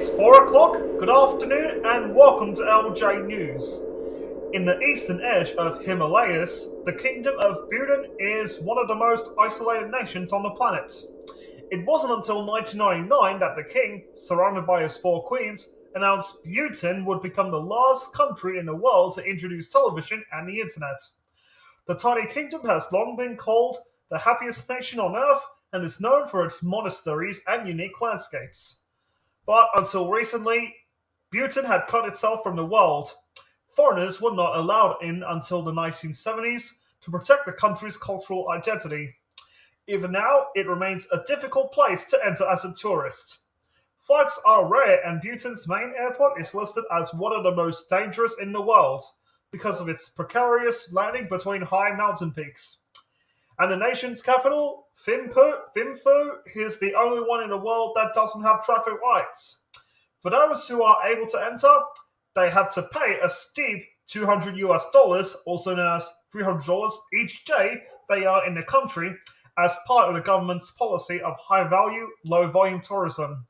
It's 4 o'clock, good afternoon, and welcome to LJ News. In the eastern edge of Himalayas, the Kingdom of Bhutan is one of the most isolated nations on the planet. It wasn't until 1999 that the king, surrounded by his four queens, announced Bhutan would become the last country in the world to introduce television and the internet. The tiny kingdom has long been called the happiest nation on earth and is known for its monasteries and unique landscapes. But until recently, Bhutan had cut itself from the world. Foreigners were not allowed in until the 1970s to protect the country's cultural identity. Even now, it remains a difficult place to enter as a tourist. Flights are rare, and Bhutan's main airport is listed as one of the most dangerous in the world because of its precarious landing between high mountain peaks. And the nation's capital, Thimphu, is the only one in the world that doesn't have traffic lights. For those who are able to enter, they have to pay a steep $200, also known as $300 each day they are in the country, as part of the government's policy of high-value, low-volume tourism.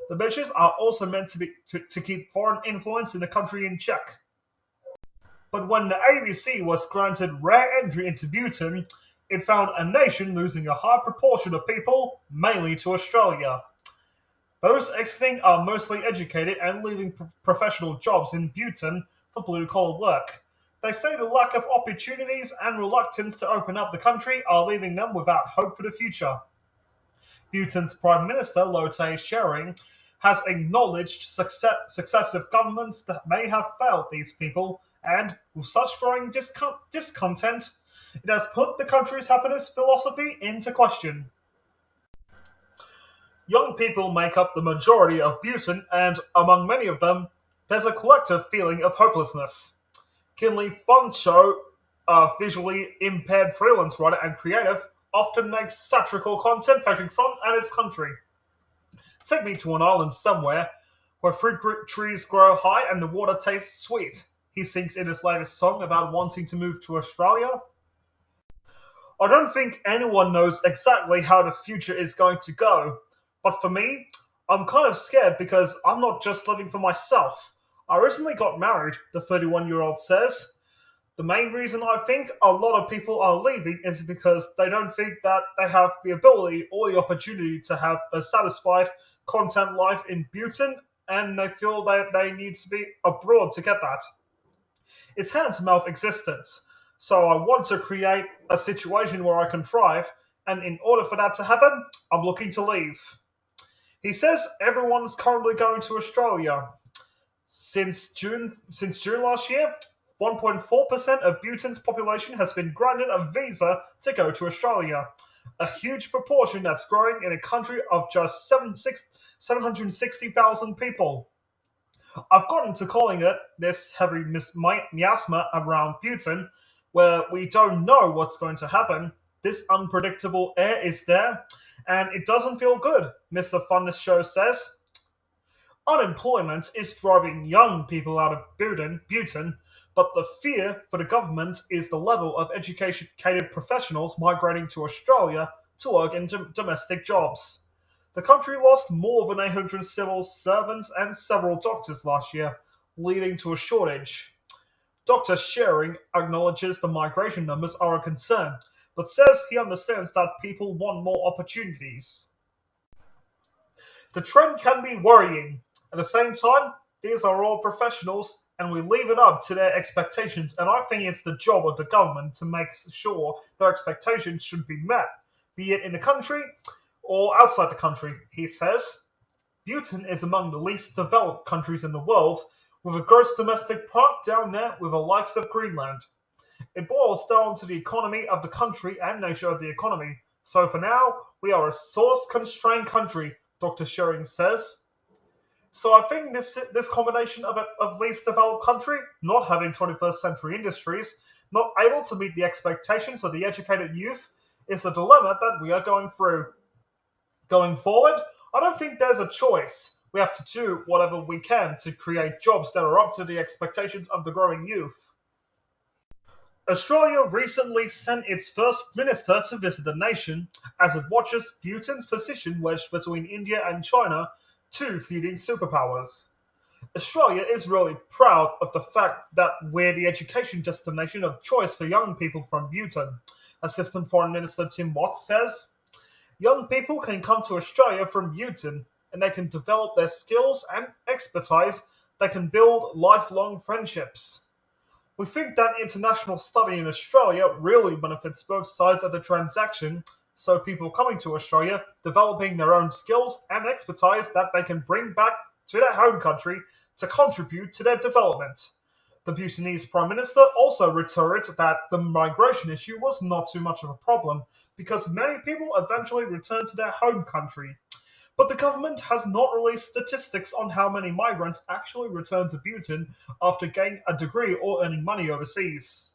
The measures are also meant to keep foreign influence in the country in check. But when the ABC was granted rare entry into Bhutan, it found a nation losing a high proportion of people, mainly to Australia. Those exiting are mostly educated and leaving professional jobs in Bhutan for blue-collar work. They say the lack of opportunities and reluctance to open up the country are leaving them without hope for the future. Bhutan's Prime Minister Lotay Tshering has acknowledged successive governments that may have failed these people, and with such growing discontent, it has put the country's happiness philosophy into question. Young people make up the majority of Bhutan, and among many of them, there's a collective feeling of hopelessness. Kinley Funcho, a visually impaired freelance writer and creative, often makes satirical content poking fun at its country. Take me to an island somewhere where fruit trees grow high and the water tastes sweet, he sings in his latest song about wanting to move to Australia. I don't think anyone knows exactly how the future is going to go, but for me, I'm kind of scared because I'm not just living for myself. I recently got married, the 31-year-old says. The main reason I think a lot of people are leaving is because they don't think that they have the ability or the opportunity to have a satisfied content life in Bhutan, and they feel that they need to be abroad to get that. It's hand-to-mouth existence. So I want to create a situation where I can thrive, and in order for that to happen, I'm looking to leave. He says everyone's currently going to Australia. Since June last year, 1.4% of Bhutan's population has been granted a visa to go to Australia, a huge proportion that's growing in a country of just 760,000 people. I've gotten to calling it this heavy miasma around Bhutan, where we don't know what's going to happen. This unpredictable air is there, and it doesn't feel good, Mr. Funness Show says. Unemployment is driving young people out of Bhutan, but the fear for the government is the level of educated professionals migrating to Australia to work in domestic jobs. The country lost more than 800 civil servants and several doctors last year, leading to a shortage. Dr. Tshering acknowledges the migration numbers are a concern, but says he understands that people want more opportunities. The trend can be worrying. At the same time, these are all professionals, and we leave it up to their expectations, and I think it's the job of the government to make sure their expectations should be met, be it in the country or outside the country, he says. Bhutan is among the least developed countries in the world, with a gross domestic product down there with the likes of Greenland. It boils down to the economy of the country and nature of the economy. So for now, we are a source-constrained country, Dr. Tshering says. So I think this combination of least developed country, not having 21st century industries, not able to meet the expectations of the educated youth, is a dilemma that we are going through. Going forward, I don't think there's a choice. We have to do whatever we can to create jobs that are up to the expectations of the growing youth. Australia recently sent its first minister to visit the nation as it watches Bhutan's position wedged between India and China two feuding superpowers. Australia is really proud of the fact that we're the education destination of choice for young people from Bhutan. Assistant Foreign Minister Tim Watts says young people can come to Australia from Bhutan and they can develop their skills and expertise. They can build lifelong friendships. We think that international study in Australia really benefits both sides of the transaction, so people coming to Australia developing their own skills and expertise that they can bring back to their home country to contribute to their development. The Bhutanese Prime Minister also reiterated that the migration issue was not too much of a problem because many people eventually return to their home country. But the government has not released statistics on how many migrants actually return to Bhutan after gaining a degree or earning money overseas.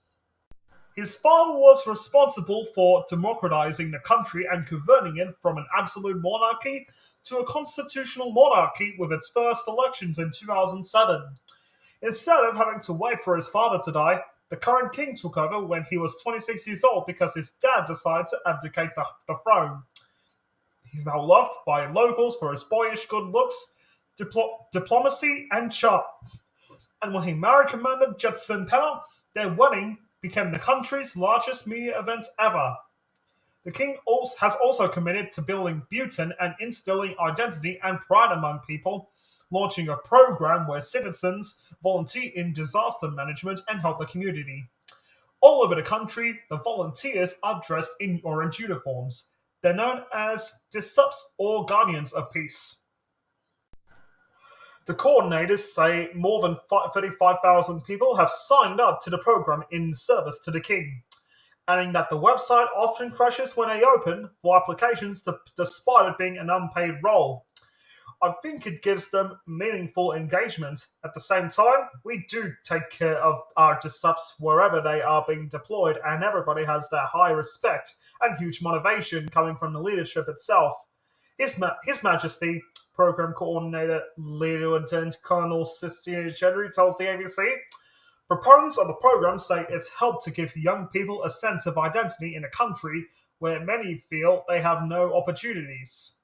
His father was responsible for democratizing the country and converting it from an absolute monarchy to a constitutional monarchy with its first elections in 2007. Instead of having to wait for his father to die, the current king took over when he was 26 years old because his dad decided to abdicate the throne. He's now loved by locals for his boyish good looks, diplomacy, and charm. And when he married Commander Judson Pema, their wedding became the country's largest media event ever. The king has also committed to building Bhutan and instilling identity and pride among people, launching a program where citizens volunteer in disaster management and help the community. All over the country, the volunteers are dressed in orange uniforms. They're known as Disupps or Guardians of Peace. The coordinators say more than 35,000 people have signed up to the program in service to the king, adding that the website often crashes when they open for applications despite it being an unpaid role. I think it gives them meaningful engagement. At the same time, we do take care of our disupps wherever they are being deployed, and everybody has their high respect and huge motivation coming from the leadership itself. His Majesty, Program Coordinator Lieutenant Colonel Cecilia Chettery tells the ABC, proponents of the program say it's helped to give young people a sense of identity in a country where many feel they have no opportunities.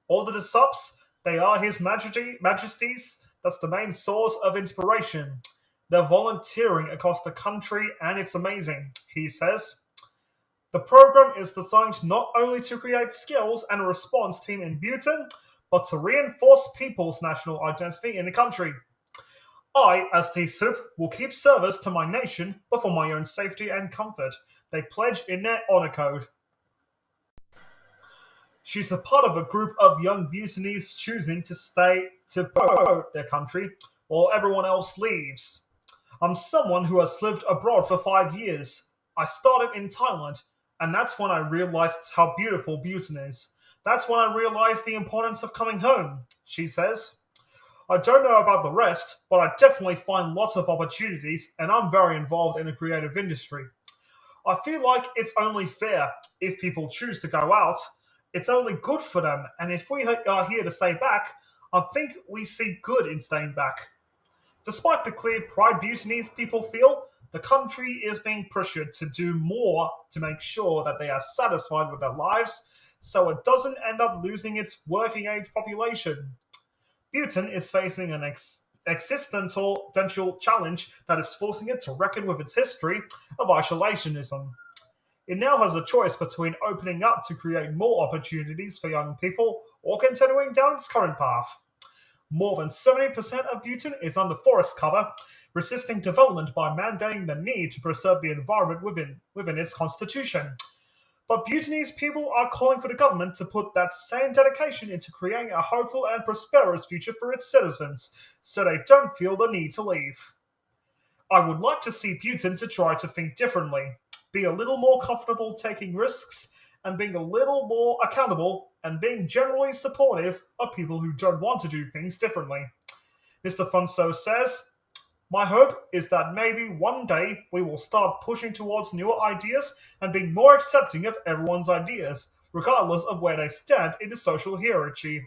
All the disupps, they are His Majesty's, that's the main source of inspiration. They're volunteering across the country and it's amazing, he says. The program is designed not only to create skills and a response team in Bhutan, but to reinforce people's national identity in the country. I, as T-Soup, will keep service to my nation, but for my own safety and comfort, they pledge in their honor code. She's a part of a group of young Bhutanese choosing to stay to promote their country while everyone else leaves. I'm someone who has lived abroad for 5 years. I started in Thailand, and that's when I realized how beautiful Bhutan is. That's when I realized the importance of coming home, she says. I don't know about the rest, but I definitely find lots of opportunities, and I'm very involved in the creative industry. I feel like it's only fair if people choose to go out. It's only good for them, and if we are here to stay back, I think we see good in staying back. Despite the clear pride Bhutanese people feel, the country is being pressured to do more to make sure that they are satisfied with their lives so it doesn't end up losing its working age population. Bhutan is facing an existential challenge that is forcing it to reckon with its history of isolationism. It now has a choice between opening up to create more opportunities for young people or continuing down its current path. More than 70% of Bhutan is under forest cover, resisting development by mandating the need to preserve the environment within its constitution. But Bhutanese people are calling for the government to put that same dedication into creating a hopeful and prosperous future for its citizens, so they don't feel the need to leave. I would like to see Bhutan to try to think differently, be a little more comfortable taking risks, and being a little more accountable, and being generally supportive of people who don't want to do things differently. Mr. Funso says, my hope is that maybe one day we will start pushing towards newer ideas and being more accepting of everyone's ideas, regardless of where they stand in the social hierarchy.